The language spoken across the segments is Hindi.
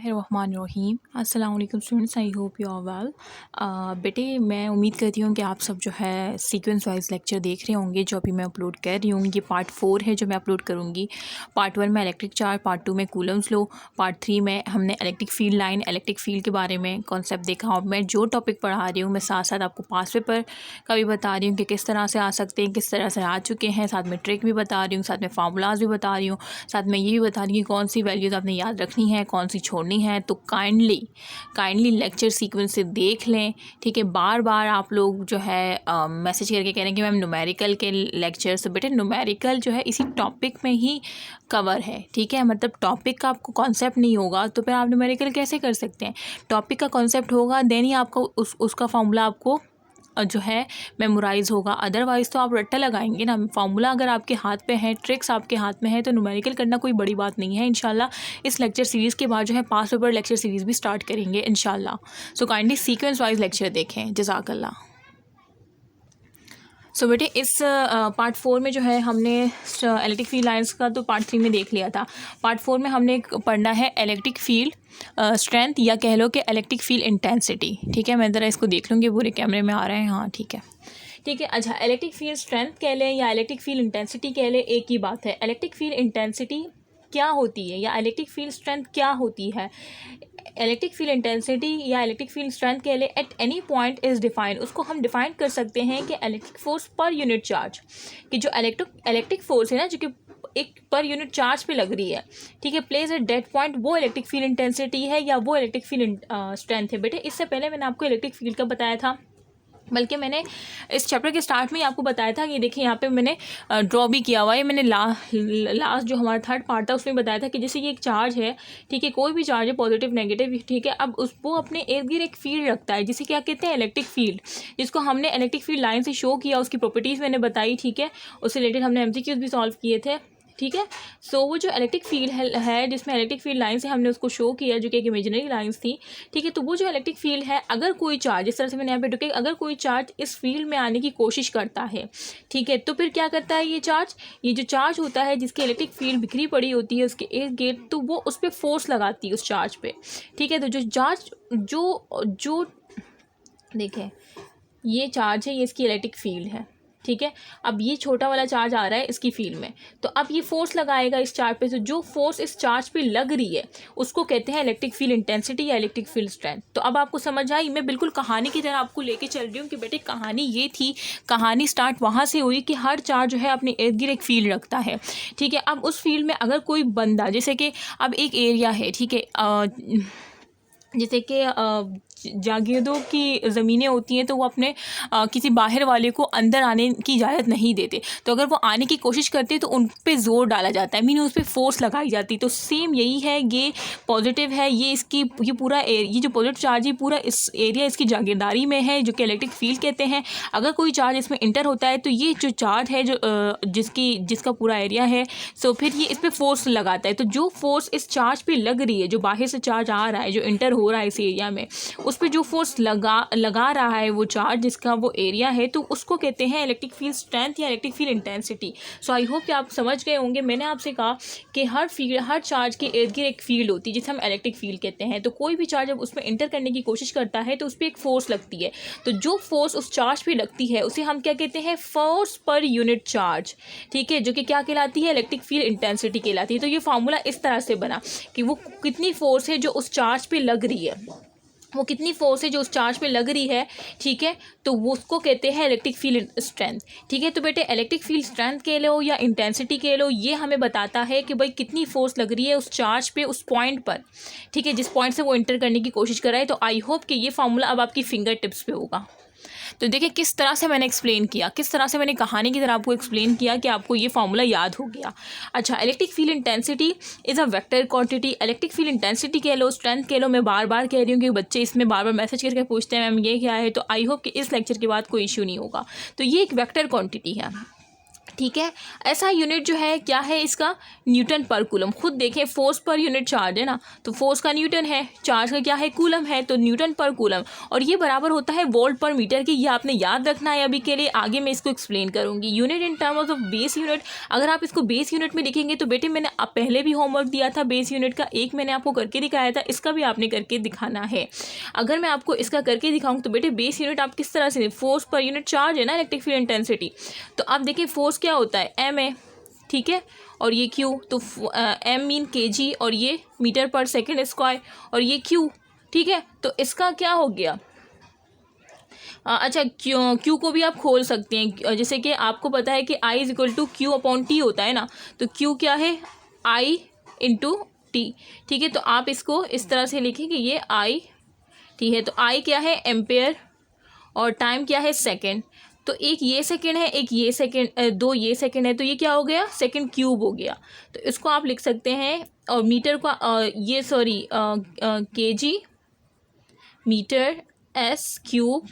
बिस्मिल्लाहिर्रहमानिर्रहीम। अस्सलाम वालेकुम students, I hope you are well. बेटे मैं उम्मीद करती हूँ कि आप सब जो है सीक्वेंस वाइज लेक्चर देख रहे होंगे जो अभी मैं अपलोड कर रही हूँ। ये पार्ट 4 है जो मैं अपलोड करूँगी। पार्ट 1 में इलेक्ट्रिक चार्ज, पार्ट 2 में कूलम्स लॉ, पार्ट 3 में हमने electric field line, electric field के बारे में कॉन्सेप्ट देखा। और मैं जो टॉपिक पढ़ा रही हूँ मैं साथ साथ आपको पास पेपर का भी बता रही हूँ कि किस तरह से आ सकते हैं, किस तरह से आ चुके हैं। साथ में ट्रिक भी बता रही हूँ, साथ में फार्मूलाज भी बता रही हूँ, साथ में ये भी बता रही हूँ कि कौन सी वैल्यूज़ आपने याद रखनी है, कौन सी छोड़नी है। तो काइंडली लेक्चर सीक्वेंस से देख लें, ठीक है। बार बार आप लोग जो है मैसेज करके कह रहे हैं कि मैम न्यूमेरिकल के लेक्चर्स। तो बेटे न्यूमेरिकल जो है इसी टॉपिक में ही कवर है, ठीक है। मतलब टॉपिक का आपको कॉन्सेप्ट नहीं होगा तो फिर आप न्यूमेरिकल कैसे कर सकते हैं। टॉपिक का कॉन्सेप्ट होगा देन ही आपको उसका फॉर्मूला आपको जो है मेमोराइज़ होगा। अदरवाइज़ तो आप रट्टा लगाएंगे ना। फार्मूला अगर आपके हाथ पे है, ट्रिक्स आपके हाथ में है, तो न्यूमेरिकल करना कोई बड़ी बात नहीं है। इंशाल्लाह इस लेक्चर सीरीज़ के बाद जो है पास पेपर लेक्चर सीरीज़ भी स्टार्ट करेंगे इंशाल्लाह। So kindly sequence wise lecture देखें। जज़ाकल्लाह। सो बेटे इस पार्ट 4 में जो है हमने इलेक्ट्रिक फील्ड लाइंस का तो पार्ट 3 में देख लिया था। पार्ट 4 में हमने पढ़ना है इलेक्ट्रिक फील्ड स्ट्रेंथ, या कह लो कि इलेक्ट्रिक फील्ड इंटेंसिटी, ठीक है। मैं ज़रा इसको देख लूँगी, पूरे कैमरे में आ रहे हैं, हाँ ठीक है, ठीक है। अच्छा, इलेक्ट्रिक फील्ड स्ट्रेंथ कह लें या इलेक्ट्रिक फील्ड इंटेंसिटी कह लें, एक ही बात है। इलेक्ट्रिक फील्ड इंटेंसिटी क्या होती है या इलेक्ट्रिक फील्ड स्ट्रेंथ क्या होती है। इलेक्ट्रिक फील्ड इंटेंसिटी या इलेक्ट्रिक फील्ड स्ट्रेंथ के लिए at any point is defined, उसको हम डिफाइन कर सकते हैं कि electric force per unit charge, कि जो इलेक्ट्रिक फोर्स है ना जो कि एक पर यूनिट चार्ज पे लग रही है, ठीक है, प्लेस एट डेट पॉइंट, वो इलेक्ट्रिक फील्ड इंटेंसिटी है या वो इलेक्ट्रिक फील्ड स्ट्रेंथ है। बेटे इससे पहले मैंने आपको इलेक्ट्रिक फील्ड का बताया था, बल्कि मैंने इस चैप्टर के स्टार्ट में ही आपको बताया था। ये देखिए यहाँ पे मैंने ड्रॉ भी किया हुआ है। मैंने लास्ट जो हमारा थर्ड पार्ट था उसमें बताया था कि जैसे ये एक चार्ज है, ठीक है, कोई भी चार्ज है पॉजिटिव नेगेटिव, ठीक है। अब वो अपने इर्द गिर्द एक फील्ड रखता है जिसे क्या कहते हैं, इलेक्ट्रिक फील्ड, जिसको हमने इलेक्ट्रिक फील्ड लाइन से शो किया, उसकी प्रॉपर्टीज़ मैंने बताई, ठीक है। उससे रिलेटेड हमने एमसीक्यूज भी सॉल्व किए थे, ठीक है। सो वो जो इलेक्ट्रिक फील्ड है जिसमें इलेक्ट्रिक फील्ड लाइन से हमने उसको शो किया जो कि एक इमेजिनरी लाइंस थी, ठीक है। तो वो जो इलेक्ट्रिक फील्ड है, अगर कोई चार्ज, इस तरह से मैंने यहाँ पे ढुके, अगर कोई चार्ज इस फील्ड में आने की कोशिश करता है, ठीक है, तो फिर क्या करता है ये जो चार्ज होता है जिसकी इलेक्ट्रिक फील्ड बिखरी पड़ी होती है उसके इर्द गिर्द, तो वो उस पर फोर्स लगाती है उस चार्ज पे, ठीक है। तो जो चार्ज जो देखें ये चार्ज है, ये इसकी इलेक्ट्रिक फील्ड है, ठीक है। अब ये छोटा वाला चार्ज आ रहा है इसकी फील्ड में, तो अब ये फोर्स लगाएगा इस चार्ज पे। तो जो फोर्स इस चार्ज पे लग रही है उसको कहते हैं इलेक्ट्रिक फील्ड इंटेंसिटी या इलेक्ट्रिक फील्ड स्ट्रेंथ। तो अब आपको समझ आई, मैं बिल्कुल कहानी की तरह आपको लेके चल रही हूँ कि बेटे कहानी ये थी, कहानी स्टार्ट वहाँ से हुई कि हर चार्ज जो है अपने इर्द गिर्द एक फील्ड रखता है, ठीक है। अब उस फील्ड में अगर कोई बंदा, जैसे कि अब एक एरिया है, ठीक है, जैसे कि जागीरदारों की ज़मीनें होती हैं तो वो अपने किसी बाहर वाले को अंदर आने की इजाज़त नहीं देते। तो अगर वो आने की कोशिश करते हैं तो उन पे ज़ोर डाला जाता है, मीन उस पर फोर्स लगाई जाती है। तो सेम यही है, ये पॉजिटिव है, ये पूरा ये जो पॉजिटिव चार्ज है पूरा इस एरिया इसकी जागीरदारी में है जो कि इलेक्ट्रिक फील्ड कहते हैं। अगर कोई चार्ज इसमें इंटर होता है तो ये जो चार्ज है जो जिसका पूरा एरिया है, सो फिर ये इस पर फोर्स लगाता है। तो जो फोर्स इस चार्ज पे लग रही है, जो बाहर से चार्ज आ रहा है, जो इंटर हो रहा है इस एरिया में, उस पर जो फोर्स लगा रहा है वो चार्ज जिसका वो एरिया है, तो उसको कहते हैं इलेक्ट्रिक फील्ड स्ट्रेंथ या electric field intensity. So I hope कि आप समझ गए होंगे। मैंने आपसे कहा कि हर चार्ज के इर्द गिर्द एक फील्ड होती है जिसे हम इलेक्ट्रिक फील्ड कहते हैं। तो कोई भी चार्ज जब उसमें इंटर करने की कोशिश करता है तो उस पर एक फोर्स लगती है। तो जो फोर्स उस चार्ज पर लगती है उसे हम क्या कहते हैं, फोर्स पर यूनिट चार्ज, ठीक है, जो कि क्या कहलाती है, इलेक्ट्रिक फील्ड इंटेंसिटी कहलाती है। तो ये फार्मूला इस तरह से बना कि वो कितनी फोर्स है जो उस चार्ज पे लग रही है, वो कितनी फोर्स है जो उस चार्ज पे लग रही है, ठीक है, तो वो उसको कहते हैं इलेक्ट्रिक फील्ड स्ट्रेंथ, ठीक है। तो बेटे इलेक्ट्रिक फील्ड स्ट्रेंथ कह लो या इंटेंसिटी कह लो, ये हमें बताता है कि भाई कितनी फोर्स लग रही है उस चार्ज पे, उस पॉइंट पर, ठीक है, जिस पॉइंट से वो इंटर करने की कोशिश कर रहा है। तो आई होप कि ये फार्मूला अब आपकी फिंगर टिप्स पे होगा। तो देखिए किस तरह से मैंने एक्सप्लेन किया, किस तरह से मैंने कहानी की तरह आपको एक्सप्लेन किया कि आपको ये फार्मूला याद हो गया। अच्छा, electric field intensity is a vector quantity. Electric field intensity कह लो, स्ट्रेंथ कह लो, मैं बार बार कह रही हूँ कि बच्चे इसमें बार बार मैसेज करके पूछते हैं मैम ये क्या है। तो आई होप कि इस लेक्चर के बाद कोई इशू नहीं होगा। तो ये एक वेक्टर क्वांटिटी है, ठीक है। ऐसा यूनिट जो है क्या है इसका, न्यूटन पर कूलम। खुद देखें फोर्स पर यूनिट चार्ज है ना, तो फोर्स का न्यूटन है, चार्ज का क्या है कूलम है, तो न्यूटन पर कूलम। और ये बराबर होता है वोल्ट पर मीटर की। ये आपने याद रखना है अभी के लिए, आगे मैं इसको एक्सप्लेन करूँगी। Unit in terms of base unit, अगर आप इसको बेस यूनिट में लिखेंगे तो बेटे मैंने पहले भी होमवर्क दिया था बेस यूनिट का, एक मैंने आपको करके दिखाया था, इसका भी आपने करके दिखाना है। अगर मैं आपको इसका करके दिखाऊँ तो बेटे बेस यूनिट आप किस तरह से, फोर्स पर यूनिट चार्ज है ना, इलेक्ट्रिक फील्ड इंटेंसिटी। तो आप देखिए फोर्स क्या होता है, एम है, ठीक है, और ये क्यू, तो एम मीन केजी, और ये मीटर पर सेकंड स्क्वायर, और ये क्यू, ठीक है। तो इसका क्या हो गया, अच्छा क्यू को भी आप खोल सकते हैं, जैसे कि आपको पता है कि I is equal to Q upon T होता है ना, तो क्यू क्या है, आई इंटू टी, ठीक है। तो आप इसको इस तरह से लिखें कि ये आई टी है। तो आई क्या है, एम्पेयर, और टाइम क्या है, सेकेंड। तो एक ये सेकेंड है, एक ये सेकेंड, दो ये सेकेंड है, तो ये क्या हो गया, सेकेंड क्यूब हो गया। तो इसको आप लिख सकते हैं, और मीटर का ये sorry KG metre s cube,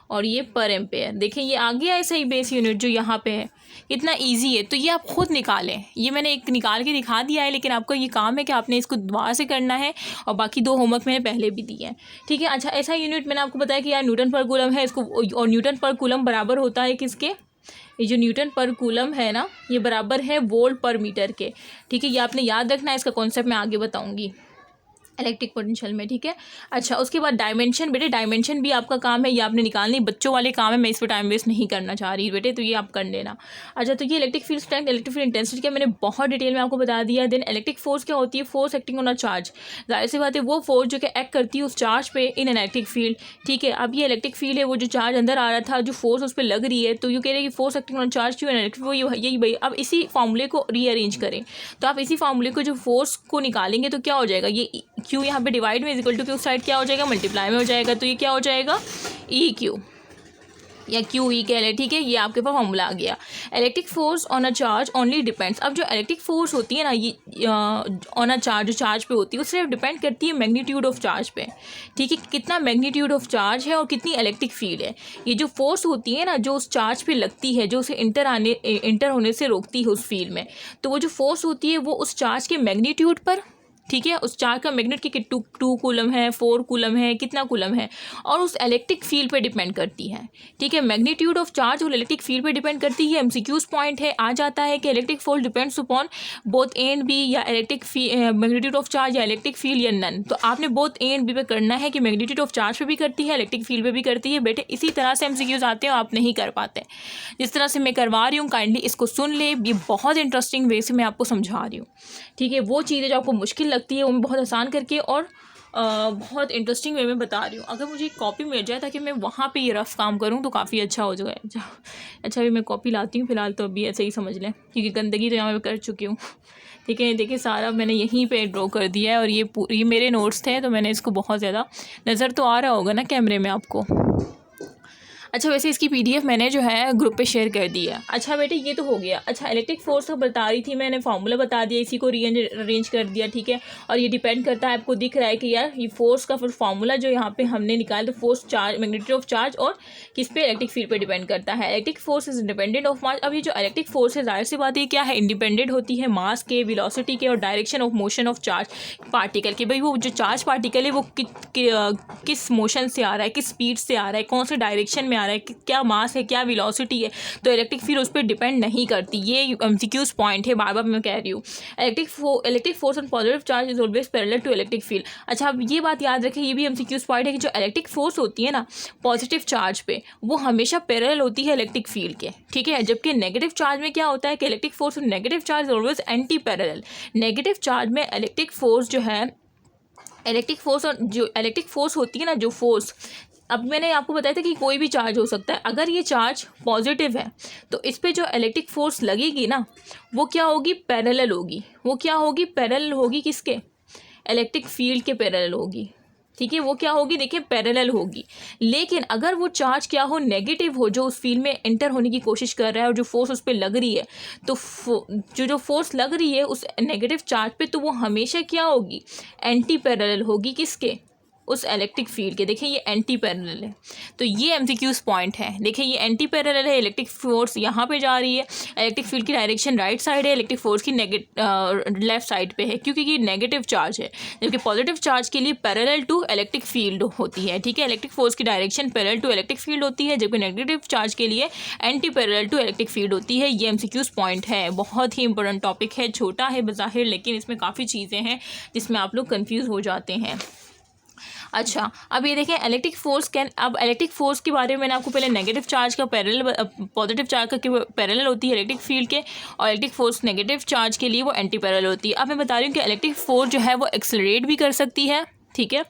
और ये पर एम्पेयर। देखें ये आ गया है सही बेस यूनिट जो यहाँ पे है, कितना इजी है। तो ये आप खुद निकालें, ये मैंने एक निकाल के दिखा दिया है, लेकिन आपका ये काम है कि आपने इसको दोबारा से करना है, और बाकी दो होमवर्क मैंने पहले भी दिए हैं, ठीक है। अच्छा ऐसा यूनिट मैंने आपको बताया कि यार न्यूटन पर कूलम है इसको, और न्यूटन पर कूलम बराबर होता है किसके, ये जो न्यूटन पर कूलम है ना, ये बराबर है वोल्ट पर मीटर के, ठीक है। ये आपने याद रखना है, इसका कॉन्सेप्ट मैं आगे बताऊँगी इलेक्ट्रिक पोटेंशियल में, ठीक है। अच्छा उसके बाद डायमेंशन, बेटे डायमेंशन भी आपका काम है, ये आपने निकालनी, बच्चों वाले काम है, मैं इस पर टाइम वेस्ट नहीं करना चाह रही बेटे, तो ये आप कर लेना। अच्छा तो ये electric field strength, electric field intensity का मैंने बहुत डिटेल में आपको बता दिया। देन इलेक्ट्रिक फोर्स क्या होती है, force acting on a charge, जाहिर सी बात है वो फोर्स जो कि एक्ट करती है उस चार्ज पे इन इलेक्ट्रिक फील्ड, ठीक है। अब ये इलेक्ट्रिक फील्ड है, वो जो चार्ज अंदर आ रहा था, जो फोर्स उस पर लग रही है, तो ये कह रहे हैं कि फोर्स एक्टिंग ऑन चार्ज क्यों इलेक्ट्रिक, वो यही भाई। अब इसी फॉर्मूले को रीअरेंज करें, तो आप इसी फॉर्मूले को जो फोर्स को निकालेंगे तो क्या हो जाएगा, ये क्यू यहाँ पे डिवाइड में is equal to Q side क्या हो जाएगा, मल्टीप्लाई में हो जाएगा, तो ये क्या हो जाएगा, ई क्यू या क्यू ई कह ले, ठीक है। ये आपके पास फॉर्मूला आ गया। Electric force on a charge only depends, अब जो इलेक्ट्रिक फोर्स होती है ना, ये ऑन अ चार्ज, जो चार्ज पे होती है, वो सिर्फ डिपेंड करती है मैग्नीट्यूड ऑफ चार्ज पे, ठीक है। कितना मैग्नीट्यूड ऑफ चार्ज है और कितनी इलेक्ट्रिक फील्ड है। ये जो फोर्स होती है ना, जो उस चार्ज पे लगती है, जो उसे इंटर होने से रोकती है उस फील्ड में, तो वो जो फोर्स होती है वो उस चार्ज के मैग्नीट्यूड पर, ठीक है, उस चार्ज का मैग्नेट की टू कूलम है, 4 कूलम है, कितना कूलम है, और उस इलेक्ट्रिक फील्ड पे डिपेंड करती है, ठीक है। मैग्नीट्यूड ऑफ चार्ज और इलेक्ट्रिक फील्ड पे डिपेंड करती है। एमसीक्यूज पॉइंट है, आ जाता है कि electric force depends upon both A and B, या इलेक्ट्रिक मैग्नीट्यूड ऑफ चार्ज या इलेक्ट्रिक फील्ड या नन। तो आपने बोथ ए एंड बी पे करना है कि मैग्नीट्यूड ऑफ चार्ज पे भी करती है, इलेक्ट्रिक फील्ड पे भी करती है। बेटे इसी तरह से एमसीक्यूज आते हैं, आप नहीं कर पाते, जिस तरह से मैं करवा रही हूँ, काइंडली इसको सुन ले, ये बहुत इंटरेस्टिंग वे से मैं आपको समझा रही हूँ, ठीक है। वो चीज़ें जो आपको मुश्किल लगती है वो मैं बहुत आसान करके और बहुत इंटरेस्टिंग वे में बता रही हूँ। अगर मुझे एक कॉपी मिल जाए ताकि मैं वहाँ पे ये रफ काम करूँ तो काफ़ी अच्छा हो जाएगा। अच्छा अभी मैं कॉपी लाती हूँ फ़िलहाल, तो अभी ऐसे ही समझ लें, क्योंकि गंदगी तो यहाँ मैं कर चुकी हूँ, ठीक है। देखिए सारा मैंने यहीं पे ड्रॉ कर दिया है, और ये मेरे नोट्स थे, तो मैंने इसको बहुत ज़्यादा, नज़र तो आ रहा होगा ना कैमरे में आपको। अच्छा वैसे इसकी पीडीएफ मैंने जो है ग्रुप पे शेयर कर दी है। अच्छा बेटे ये तो हो गया। अच्छा इलेक्ट्रिक फोर्स का बता रही थी मैंने, फार्मूला बता दिया, इसी को अरेंज कर दिया, ठीक है। और ये डिपेंड करता है, आपको दिख रहा है कि यार ये फोर्स का फिर फार्मूला जो यहाँ पे हमने निकाला, तो force charge, magnitude of charge और किस पे, इलेक्ट्रिक फील्ड पे डिपेंड करता है। Electric force is independent of mass. अब ये जो इलेक्ट्रिक फोर्स है, जाहिर सी बात है क्या है, इंडिपेंडेंट होती है मास के, वेलोसिटी के, और direction of motion of charge particle के। भाई वो जो चार्ज पार्टिकल है वो किस मोशन से आ रहा है, किस स्पीड से आ रहा है, कौन से डायरेक्शन में आ रहा है, क्या मास है, क्या वेलोसिटी है, तो इलेक्ट्रिक फील्ड उस पर डिपेंड नहीं करती। ये एमसीक्यूज पॉइंट है, बार बार मैं कह रही हूँ। Electric force on positive charge is always parallel to electric field. अच्छा अब ये बात याद रखें, ये भी एमसीक्यूज पॉइंट है कि जो इलेक्ट्रिक फोर्स होती है ना पॉजिटिव चार्ज पे, वो हमेशा पैरेलल होती है इलेक्ट्रिक फील्ड के, ठीक है। जबकि नेगेटिव चार्ज में क्या होता है कि इलेक्ट्रिक फोर्स और negative charge always anti parallel. Negative charge में इलेक्ट्रिक फोर्स जो है, इलेक्ट्रिक फोर्स और जो इलेक्ट्रिक फोर्स होती है ना, जो फोर्स, अब मैंने आपको बताया था कि कोई भी चार्ज हो सकता है, अगर ये चार्ज पॉजिटिव है तो इस पे जो इलेक्ट्रिक फोर्स लगेगी ना, वो क्या होगी, पैरेलल होगी। वो क्या होगी, पैरेलल होगी किसके, इलेक्ट्रिक फील्ड के पैरेलल होगी, ठीक है। वो क्या होगी, देखिए पैरेलल होगी। लेकिन अगर वो चार्ज क्या हो, नेगेटिव हो, जो उस फील्ड में एंटर होने की कोशिश कर रहा है और जो फोर्स उस पर लग रही है, तो जो फोर्स लग रही है उस नेगेटिव चार्ज पे, तो वो हमेशा क्या होगी, एंटी पैरेलल होगी किसके, उस इलेक्ट्रिक फील्ड के। देखिए ये एंटी पैरेलल है, तो ये एमसीक्यूज पॉइंट है। देखिए ये एंटी पैरेलल है, इलेक्ट्रिक फोर्स यहाँ पे जा रही है, इलेक्ट्रिक फील्ड की डायरेक्शन राइट साइड है, इलेक्ट्रिक फोर्स की लेफ्ट साइड पे है, क्योंकि ये नेगेटिव चार्ज है। जबकि पॉजिटिव चार्ज के लिए पैरेलल टू इलेक्ट्रिक फील्ड होती है, ठीक है। इलेक्ट्रिक फोर्स की direction parallel to electric field होती है, जबकि नेगेटिव चार्ज के लिए anti parallel to electric field होती है। ये एमसीक्यूज पॉइंट है, बहुत ही इंपॉर्टेंट टॉपिक है, छोटा है बज़ाहिर, लेकिन इसमें काफ़ी चीज़ें हैं जिसमें आप लोग कंफ्यूज हो जाते हैं। अच्छा, अब ये देखें इलेक्ट्रिक फोर्स कैन, अब इलेक्ट्रिक फोर्स के बारे में मैंने आपको पहले नेगेटिव चार्ज का पैरेलल, पॉजिटिव चार्ज का पैरेलल होती है इलेक्ट्रिक फील्ड के, और इलेक्ट्रिक फोर्स नेगेटिव चार्ज के लिए वो एंटी पैरेलल होती है। अब मैं बता रही हूँ कि इलेक्ट्रिक फोर्स जो है वो एक्सेलरेट भी कर सकती है, ठीक है,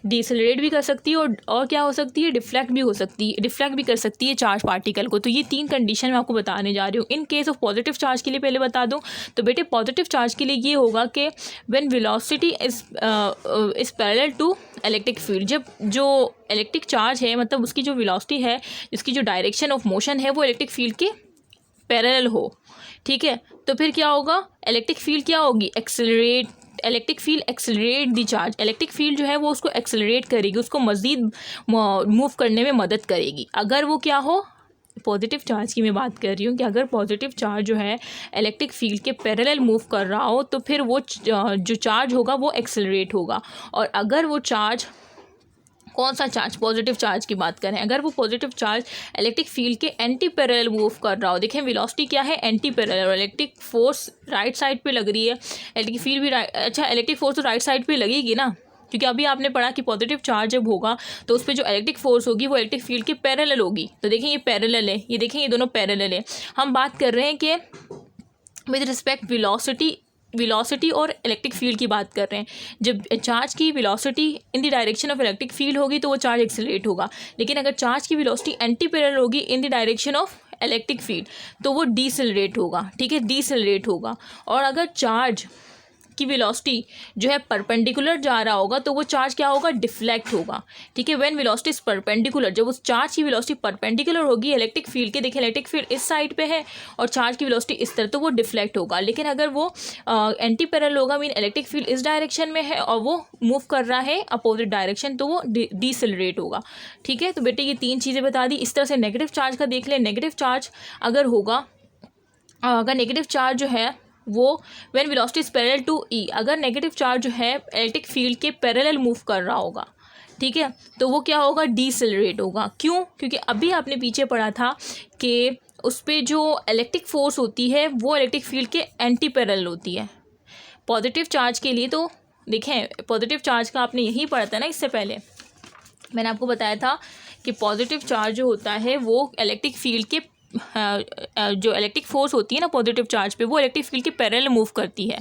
डिसलरेट भी कर सकती है, और क्या हो सकती है, डिफ्लेक्ट भी हो सकती है, डिफ्लेक्ट भी कर सकती है चार्ज पार्टिकल को। तो ये 3 कंडीशन मैं आपको बताने जा रही हूँ। In case of positive charge के लिए पहले बता दूँ तो बेटे पॉजिटिव चार्ज के लिए ये होगा कि when velocity is parallel to electric field, जब जो इलेक्ट्रिक चार्ज है मतलब उसकी जो वेलोसिटी है, इसकी जो डायरेक्शन ऑफ मोशन है वो इलेक्ट्रिक फील्ड के पैरेलल हो, ठीक है, तो फिर क्या होगा, इलेक्ट्रिक फील्ड क्या होगी, accelerate, electric field accelerate the charge, electric field जो है वो उसको एक्सेलरेट करेगी, उसको मज़ीद मूव करने में मदद करेगी। अगर वो क्या हो, पॉजिटिव चार्ज की मैं बात कर रही हूँ कि अगर पॉजिटिव चार्ज जो है इलेक्ट्रिक फील्ड के पैरेलल मूव कर रहा हो तो फिर वो जो चार्ज होगा वो एक्सेलरेट होगा। और अगर वो चार्ज, कौन सा चार्ज, पॉजिटिव चार्ज की बात करें, अगर वो पॉजिटिव चार्ज इलेक्ट्रिक फील्ड के एंटी पैरेलल मूव कर रहा हो, देखें वेलोसिटी क्या है, एंटी पैरेलल, और इलेक्ट्रिक फोर्स राइट साइड पे लग रही है, इलेक्ट्रिक फील्ड भी अच्छा इलेक्ट्रिक फोर्स तो राइट साइड पे लगेगी ना, क्योंकि अभी आपने पढ़ा कि पॉजिटिव चार्ज जब होगा तो उस पर जो इलेक्ट्रिक फोर्स होगी वो इलेक्ट्रिक फील्ड के पैरेलल होगी। तो देखें ये पैरेलल है, ये देखें ये दोनों पैरेलल है। हम बात कर रहे हैं कि विद रिस्पेक्ट वेलोसिटी और इलेक्ट्रिक फील्ड की बात कर रहे हैं। जब चार्ज की velocity in the direction of electric field होगी तो वो चार्ज एक्सेलरेट होगा, लेकिन अगर चार्ज की वेलोसिटी एंटी पैरेलल होगी in the direction of electric field तो वो डीसेलरेट होगा, ठीक है, डीसेलरेट होगा। और अगर चार्ज की वेलोसिटी जो है परपेंडिकुलर जा रहा होगा तो वो चार्ज क्या होगा, डिफ्लेक्ट होगा, ठीक है। व्हेन वेलोसिटी इज परपेंडिकुलर, जब उस चार्ज की वेलोसिटी परपेंडिकुलर होगी इलेक्ट्रिक फील्ड के, देखिए इलेक्ट्रिक फील्ड इस साइड पे है और चार्ज की वेलोसिटी इस तरह, तो वो डिफ्लेक्ट होगा। लेकिन अगर वो एंटी पैरेलल होगा, मीन इलेक्ट्रिक फील्ड इस डायरेक्शन में है और वो मूव कर रहा है अपोजिट डायरेक्शन, तो वो डीसेलरेट होगा, ठीक है। तो बेटे ये 3 चीज़ें बता दी। इस तरह से नेगेटिव चार्ज का देख लें, नेगेटिव चार्ज अगर होगा, अगर नेगेटिव चार्ज जो है वो when velocity is parallel to E, अगर नेगेटिव चार्ज जो है इलेक्ट्रिक फील्ड के पैरेलल मूव कर रहा होगा, ठीक है, तो वो क्या होगा, डीसेलरेट होगा। क्यों, क्योंकि अभी आपने पीछे पढ़ा था कि उस पर जो इलेक्ट्रिक फोर्स होती है वो इलेक्ट्रिक फील्ड के एंटी पैरेलल होती है। पॉजिटिव चार्ज के लिए तो देखें, पॉजिटिव चार्ज का आपने यही पढ़ा था ना, इससे पहले मैंने आपको बताया था कि पॉजिटिव चार्ज जो होता है वो इलेक्ट्रिक फील्ड के जो इलेक्ट्रिक फोर्स होती है ना पॉजिटिव चार्ज पे, वो इलेक्ट्रिक फील्ड के पैरेलल मूव करती है,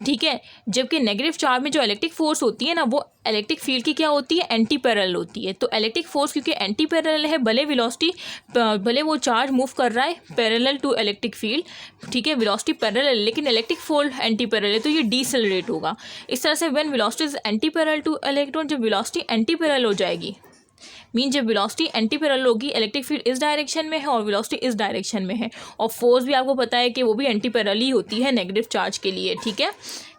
ठीक है। जबकि नेगेटिव चार्ज में जो इलेक्ट्रिक फोर्स होती है ना वो इलेक्ट्रिक फील्ड की क्या होती है, एंटी पैरेलल होती है। तो इलेक्ट्रिक फोर्स क्योंकि एंटी पैरेलल है, भले वो चार्ज मूव कर रहा है पैरेलल टू इलेक्ट्रिक फील्ड, ठीक है, वेलोसिटी पैरेलल, लेकिन इलेक्ट्रिक फोर्स एंटी पैरेलल है तो ये डीसेलरेट होगा। इस तरह से when velocity is anti parallel two electron, जब वेलोसिटी एंटी पैरेलल हो जाएगी, मीन जब वेलोसिटी एंटी पैरेलल होगी, इलेक्ट्रिक फील्ड इस डायरेक्शन में है और वेलोसिटी इस डायरेक्शन में है, और फोर्स भी आपको पता है कि वो भी एंटी पैरेलल ही होती है नेगेटिव चार्ज के लिए, ठीक है,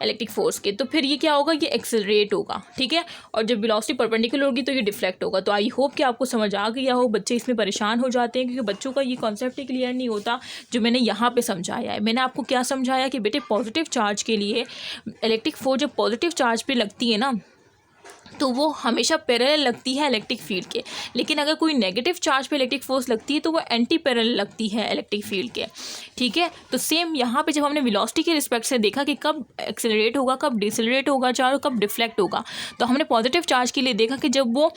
इलेक्ट्रिक फोर्स के। तो फिर ये क्या होगा, ये एक्सेलरेट होगा, ठीक है, और जब वेलोसिटी परपेंडिकुलर होगी तो ये डिफ्लेक्ट होगा। तो आई होप कि आपको समझ आ गया हो। बच्चे इसमें परेशान हो जाते हैं क्योंकि बच्चों का ये कॉन्सेप्ट ही क्लियर नहीं होता जो मैंने यहाँ पे समझाया है। मैंने आपको क्या समझाया कि बेटे पॉजिटिव चार्ज के लिए इलेक्ट्रिक फोर्स जब पॉजिटिव चार्ज पे लगती है ना तो वो हमेशा पैरेलल लगती है इलेक्ट्रिक फील्ड के, लेकिन अगर कोई नेगेटिव चार्ज पे इलेक्ट्रिक फोर्स लगती है तो वो एंटी पैरेलल लगती है इलेक्ट्रिक फील्ड के, ठीक है। तो सेम यहाँ पे जब हमने वेलोसिटी के रिस्पेक्ट से देखा कि कब एक्सेलरेट होगा, कब डिसेलरेट होगा चार्ज, कब डिफ्लेक्ट होगा, तो हमने पॉजिटिव चार्ज के लिए देखा कि जब वो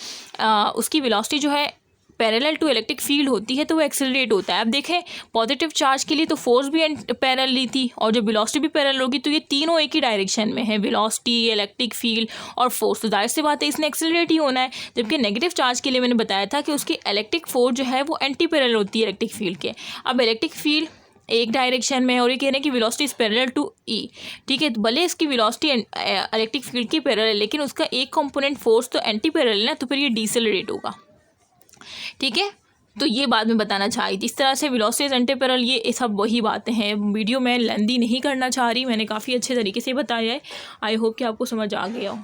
उसकी वेलोसिटी जो है पैरेलल टू इलेक्ट्रिक फील्ड होती है तो वो एक्सेलरेट होता है। अब देखें पॉजिटिव चार्ज के लिए तो फोर्स भी पैरेलल थी और जब वेलोसिटी भी पैरेलल होगी तो ये तीनों एक ही डायरेक्शन में है, वेलोसिटी, इलेक्ट्रिक फील्ड और फोर्स, तो जाहिर सी बात है इसने एक्सेलरेट ही होना है। जबकि नेगेटिव चार्ज के लिए मैंने बताया था कि उसकी इलेक्ट्रिक फोर्स जो है वो एंटी पैरेलल होती है इलेक्ट्रिक फील्ड के। अब इलेक्ट्रिक फील्ड एक डायरेक्शन में और ये कह रहे हैं कि वेलोसिटी इज पैरेलल टू ई, ठीक है, भले इसकी वेलोसिटी इलेक्ट्रिक फील्ड की पैरेलल लेकिन उसका एक कंपोनेंट फोर्स तो एंटी पैरेलल है ना, तो फिर ये डीसेलरेट होगा, ठीक है। तो ये बात मैं बताना चाह रही थी। इस तरह से वेलोसिटी एंटी पैरेलल ये सब वही बातें हैं। वीडियो मैं लेंदी नहीं करना चाह रही, मैंने काफ़ी अच्छे तरीके से बताया है। आई होप कि आपको समझ आ गया हो।